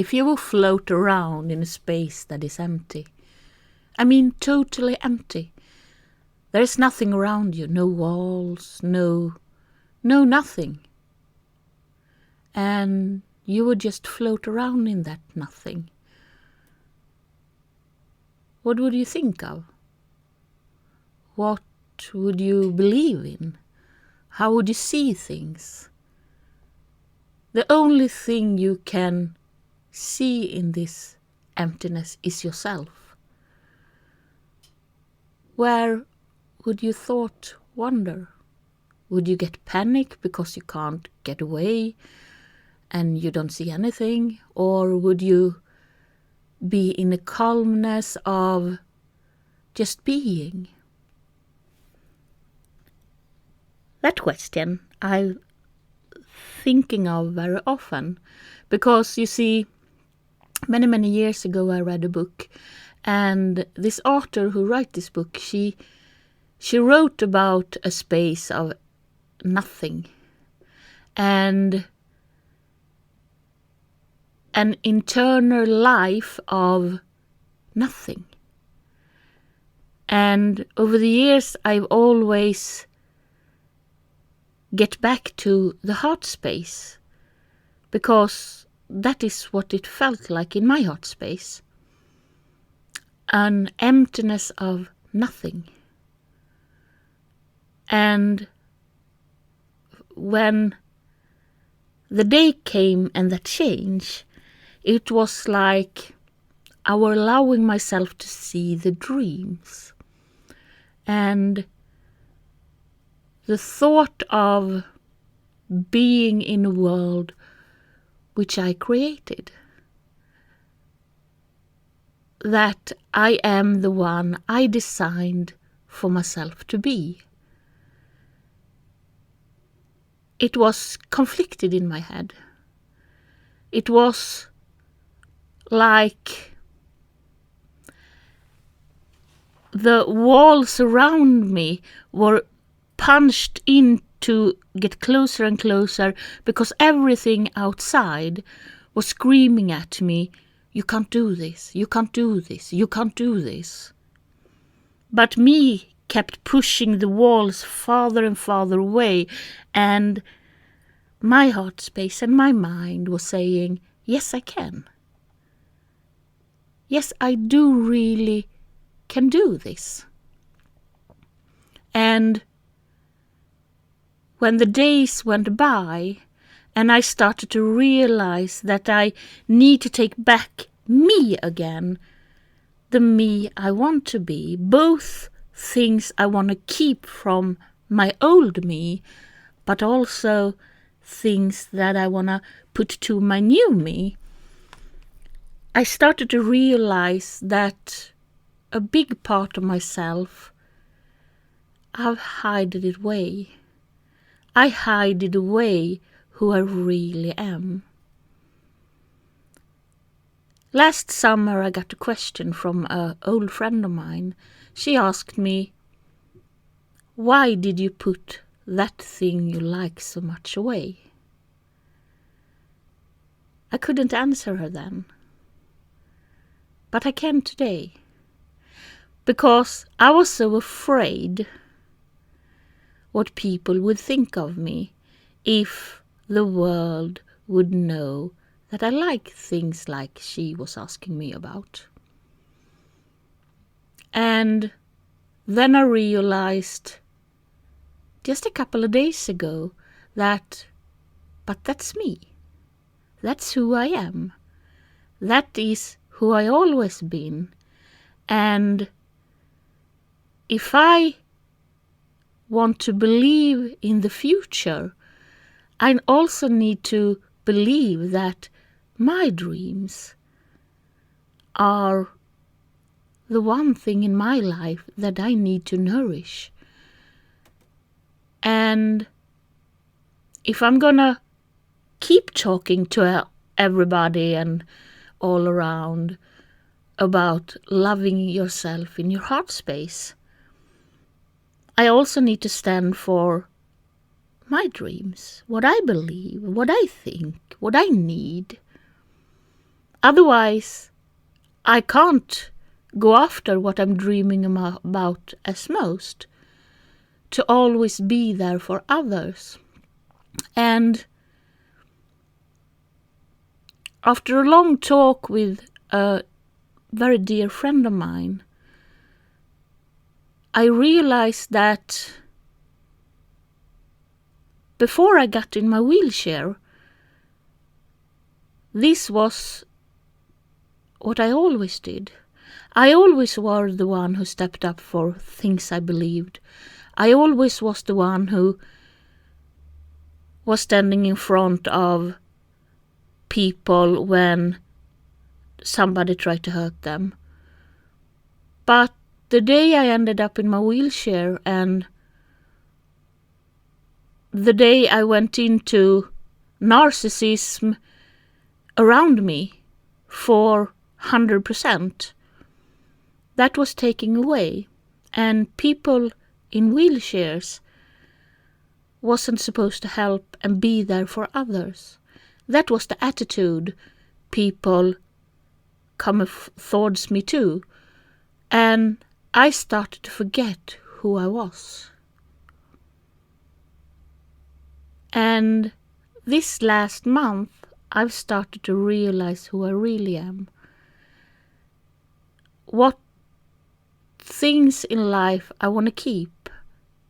if you will float around in a space that is empty, I mean totally empty, there is nothing around you, no walls, no nothing. And you would just float around in that nothing. What would you think of? What would you believe in? How would you see things? The only thing you can see in this emptiness is yourself. Where would your thought wander? Would you get panic because you can't get away and you don't see anything? Or would you be in a calmness of just being? That question I'm thinking of very often, because you see, many years ago I read a book, and this author who wrote this book, she wrote about a space of nothing and an internal life of nothing. And over the years I've always get back to the heart space, because that is what it felt like in my heart space. An emptiness of nothing. And when the day came and that change, it was like I were allowing myself to see the dreams. And the thought of being in a world which I created. That I am the one I designed for myself to be. It was conflicted in my head. It was like the walls around me were punched in to get closer and closer, because everything outside was screaming at me, you can't do this, you can't do this, you can't do this. But me kept pushing the walls farther and farther away, and my heart space and my mind was saying, yes, I can. Yes, I do really can do this. And when the days went by and I started to realize that I need to take back me again, the me I want to be, both things I want to keep from my old me, but also things that I want to put to my new me, I started to realize that a big part of myself, I've hidden it away. I hide it away who I really am. Last summer I got a question from an old friend of mine. She asked me, why did you put that thing you like so much away? I couldn't answer her then. But I can today. Because I was so afraid what people would think of me if the world would know that I like things like she was asking me about. And then I realized just a couple of days ago that, but that's me. That's who I am. That is who I always been. And if I want to believe in the future, I also need to believe that my dreams are the one thing in my life that I need to nourish. And if I'm gonna keep talking to everybody and all around about loving yourself in your heart space, I also need to stand for my dreams, what I believe, what I think, what I need. Otherwise, I can't go after what I'm dreaming about as most, to always be there for others. And after a long talk with a very dear friend of mine, I realized that before I got in my wheelchair, this was what I always did. I always was the one who stepped up for things I believed. I always was the one who was standing in front of people when somebody tried to hurt them. But the day I ended up in my wheelchair and the day I went into narcissism around me for 100%, that was taken away. And people in wheelchairs wasn't supposed to help and be there for others. That was the attitude people come towards me too. And I started to forget who I was. And this last month, I've started to realize who I really am. What things in life I want to keep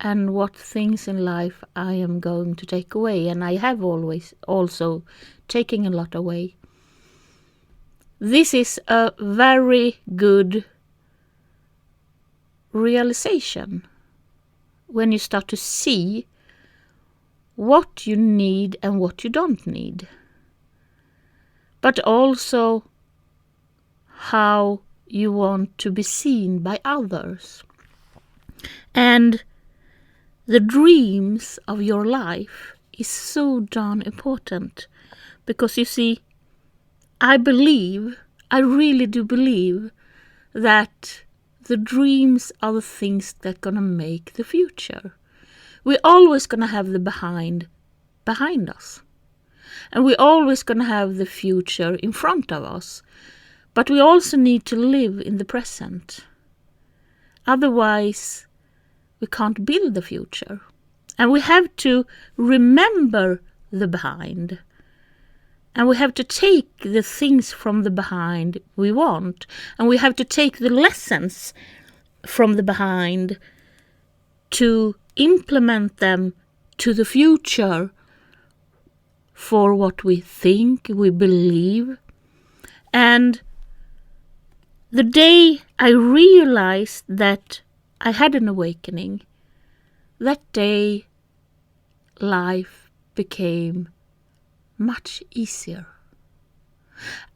and what things in life I am going to take away. And I have always also taken a lot away. This is a very good realization when you start to see what you need and what you don't need, but also how you want to be seen by others. And the dreams of your life is so darn important, because you see, I really do believe that the dreams are the things that are gonna make the future. We're always gonna have the behind us. And we're always gonna have the future in front of us. But we also need to live in the present. Otherwise, we can't build the future. And we have to remember the behind. And we have to take the things from the behind we want. And we have to take the lessons from the behind to implement them to the future for what we think, we believe. And the day I realized that I had an awakening, that day life became much easier.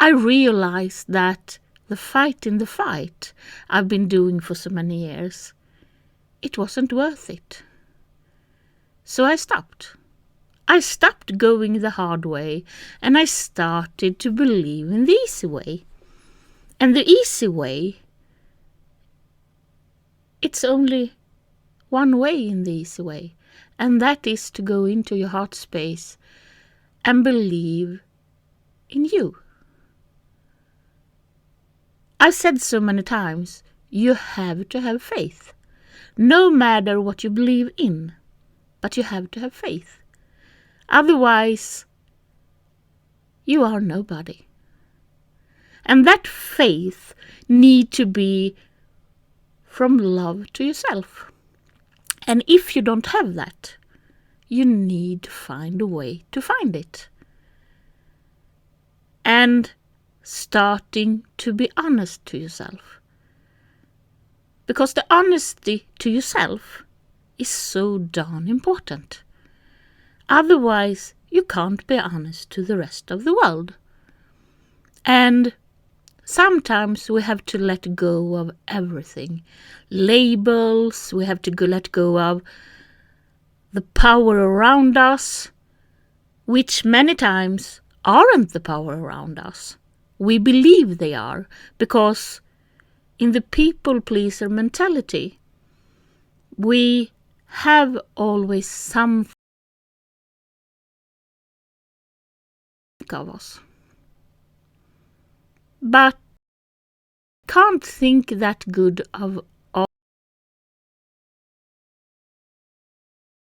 I realized that the fight in the fight I've been doing for so many years, it wasn't worth it. So I stopped. I stopped going the hard way and I started to believe in the easy way. And the easy way, it's only one way in the easy way, and that is to go into your heart space and believe in you. I've said so many times, you have to have faith. No matter what you believe in, but you have to have faith. Otherwise, you are nobody. And that faith need to be from love to yourself. And if you don't have that, you need to find a way to find it. And starting to be honest to yourself. Because the honesty to yourself is so darn important. Otherwise, you can't be honest to the rest of the world. And sometimes we have to let go of everything. Labels, we have to let go of the power around us, which many times aren't the power around us. We believe they are, because in the people pleaser mentality, we have always something of us. but can't think that good of all.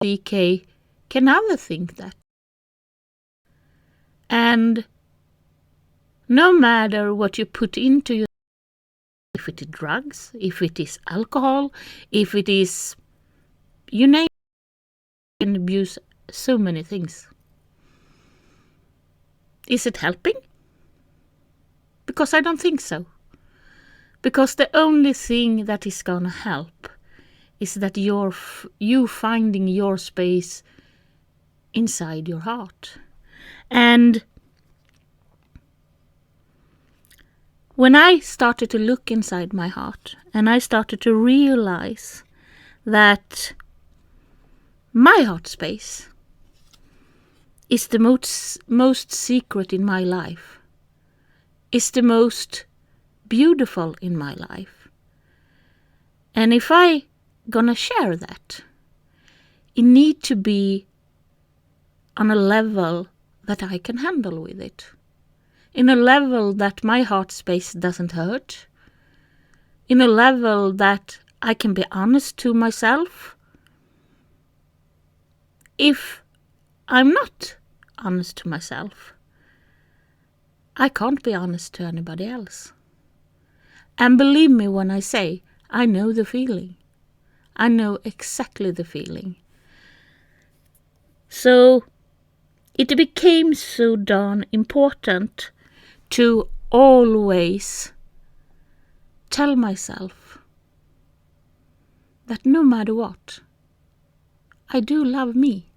DK can never think that. And no matter what you put into your, if it is drugs, if it is alcohol, if it is, you name it, you can abuse so many things. Is it helping? Because I don't think so. Because the only thing that is gonna help is that you finding your space inside your heart. And when I started to look inside my heart and I started to realize that my heart space is the most secret in my life, is the most beautiful in my life. And if I gonna share that, it need to be on a level that I can handle with it. In a level that my heart space doesn't hurt. In a level that I can be honest to myself. If I'm not honest to myself, I can't be honest to anybody else. And believe me when I say, I know the feeling. I know exactly the feeling. So it became so darn important to always tell myself that no matter what, I do love me.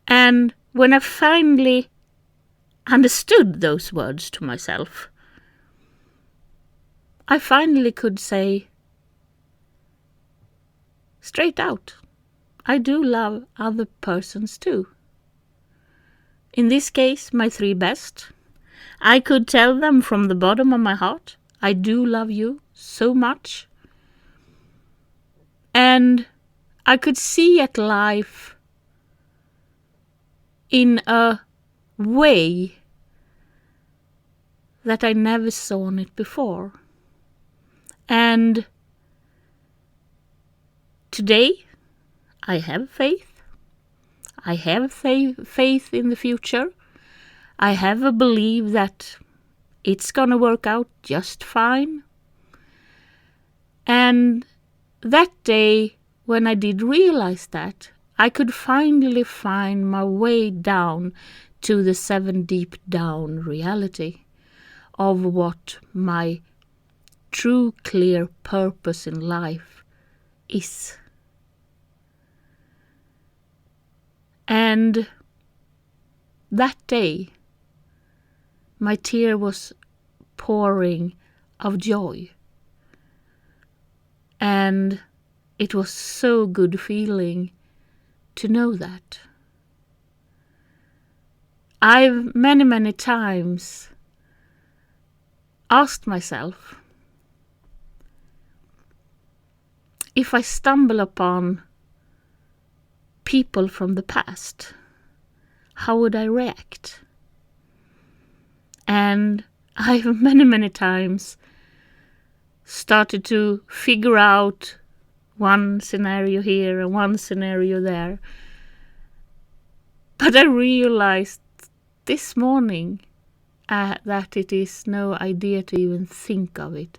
And when I finally understood those words to myself, I finally could say straight out, I do love other persons too. In this case, my 3 best. I could tell them from the bottom of my heart, I do love you so much. And I could see at life in a way that I never saw it before. And today, I have faith. I have faith in the future. I have a belief that it's gonna work out just fine. And that day, when I did realize that, I could finally find my way down to the 7 deep down reality of what my true clear purpose in life is. And that day, my tear was pouring of joy. And it was so good feeling to know that. I've many times asked myself, if I stumble upon people from the past, how would I react? And I've many times started to figure out one scenario here and one scenario there. But I realized this morning that it is no idea to even think of it,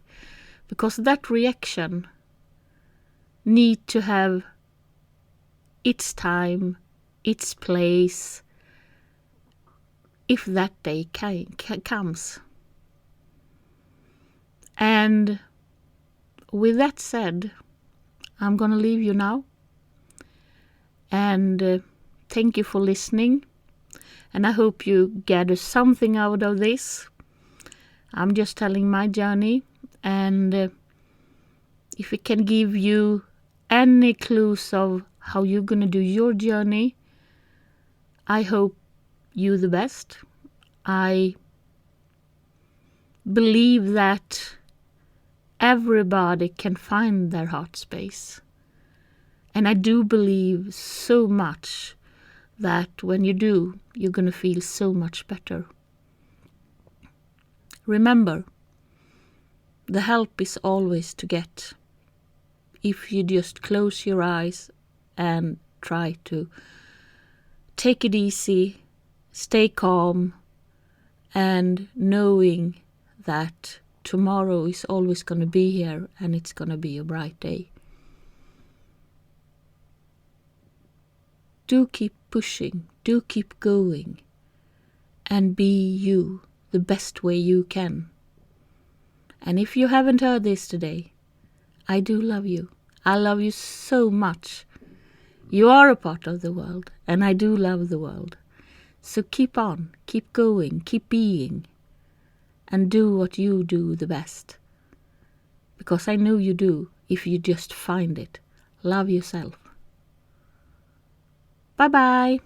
because that reaction need to have its time, its place, if that day comes. And with that said, I'm going to leave you now. And thank you for listening. And I hope you gather something out of this. I'm just telling my journey. And if it can give you any clues of how you're going to do your journey, I hope you the best. I believe that everybody can find their heart space. And I do believe so much that when you do, you're going to feel so much better. remember, the help is always to get if you just close your eyes and try to take it easy, stay calm, and knowing that tomorrow is always going to be here and it's going to be a bright day. Do keep pushing, do keep going, and be you the best way you can. And if you haven't heard this today, I do love you. I love you so much. You are a part of the world, and I do love the world. So keep on, keep going, keep being, and do what you do the best. Because I know you do if you just find it. Love yourself. Bye-bye.